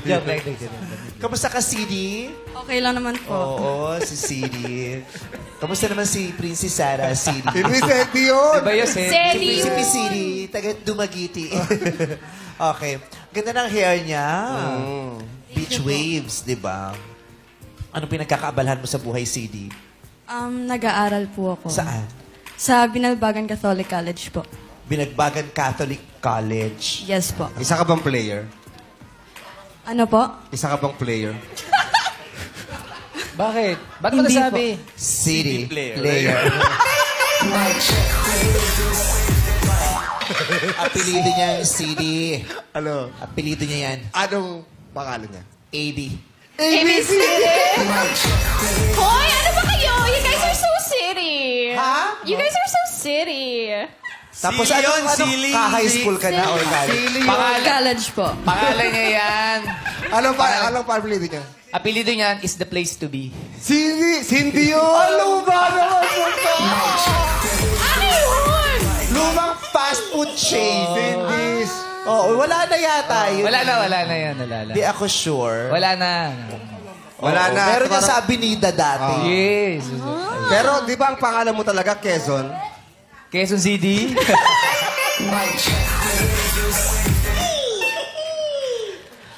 Joke lang. Kamusta ka, CD? Okay lang naman po. Oo, si CD. Kamusta naman si Princess Sarah, CD? Hindi sexy yun. Diba yun, Si Prinsipe CD, taga Dumagiti. Okay. Ganda ng hair niya. Beach waves, di ba? Anong pinagkakaabalahan mo sa buhay, CD? Nag-aaral po ako. Saan? Sa Binalbagan Catholic College po. Binagbagan Catholic College. Yes po. Isa ka bang player? Ano po? Isa ka bang player? Bakit? Ba't mo Hindi nasabi? CD player. Apelido niya yung CD. Ano? Apelido niya yan. Anong pangalan niya? AD. ABC! Hoy, ano ba kayo? You guys are so silly. Ha? You guys are so silly. Tapos ka-high school ka na or college? College po. Pangalan niya yan. Anong apelido niya? Apelido niyan is the place to be. Cindy yun! Ano ba naman ito? Ano yun? Lumang fast food chain. Cindy's. Oo, wala na yata yun. Wala na yan. Di ako sure. Wala na. Wala na. Meron niya sa Avenida dati. Yes. Pero di ba ang pangalan mo talaga, Quezon? Quezon CD.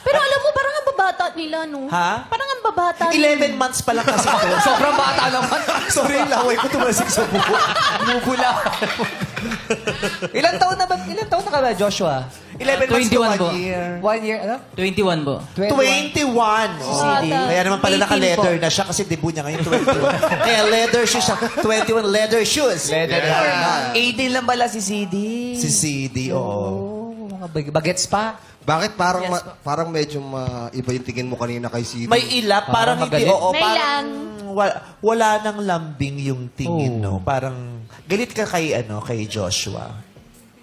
Pero alam mo, parang ang babata nila, no? Ha? Parang ang babata nila. 11 months pa lang kasi ito. Sobrang bata naman. Sorry, laway ko tumasik sa buko. Bubula. Ilan taon na ka ba, Joshua? 11 months to 21 po. 1 year. 1 year, ano? 21 po. 21. Si CD. Kaya naman pala 18 naka-leather po. na siya kasi debut niya ngayon 21. Kaya leather shoes siya. 21 leather shoes. Leather Yeah. 18 lang pala si CD. Si CD, oo. Oh, mga bagets pa. Bakit parang medyo iba yung tingin mo kanina kay CD? May ilap, parang hindi, magalit. oo. May Parang wala nang lambing yung tingin, no? Parang galit ka kay Joshua.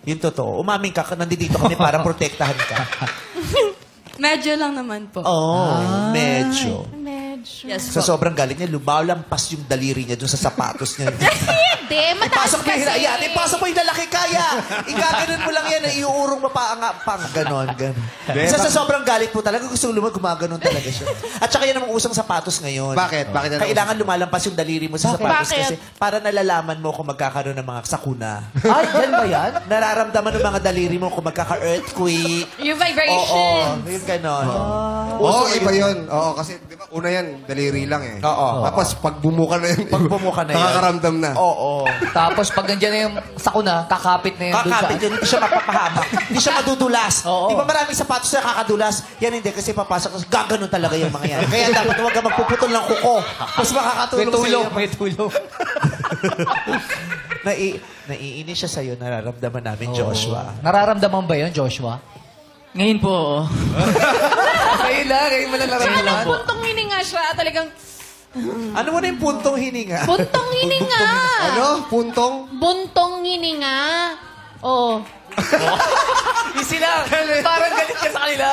Yung totoo. Umaming ka, nandito kami para protektahan ka. Medyo lang naman po. Medyo. Medyo. Yes Sa po. sobrang galit niya, lumalampas yung daliri niya dun sa sapatos niya. Hindi, mataas Ipasok mo yung kasi. yan. Ipasok mo yung lalaki kaya. Igaganon mo lang yan. Iuurong mo pa pang ganon. Isa sa sobrang galit po talaga, gusto gumaganon talaga siya. At saka yan ang usang sapatos ngayon. Bakit? Bakit yan ang Kailangan lumalampas yung daliri mo sa sapatos Bakit? kasi para nalalaman mo kung magkakaroon ng mga sakuna. Ay, yan ba yan? Nararamdaman ng mga daliri mo kung magkaka-earthquake. Yung vibration. Oo, yung ganon. Oo, iba yun. Oo, kasi di ba una yan, daliri lang eh. Oo. Tapos pag bumuka na yun, Pag bumuka na yan. nakakaramdam na. Oo. Tapos pag nandiyan na yung sakuna, kakapit na yun dun sa... Kakapit yun, hindi siya mapapahamak. Hindi siya madudulas. Oo. Di ba maraming sapatos na kakadulas? Yan hindi, kasi papasok. Gaganon talaga yung mga yan. Kaya dapat huwag ka magpuputol ng kuko. Mas makakatulong sa'yo. May tulong. Naiinis siya sa'yo, nararamdaman namin, Joshua. Nararamdaman ba yun, Joshua? Ngayon po, oo. Ngayon mo lang Tsaka nararamdaman. nung puntong hininga siya, talagang Ano mo na yung puntong hininga? buntong hininga. Ano? Puntong? Buntong hininga. Oo. Yung sila, parang galit ka sa kanila.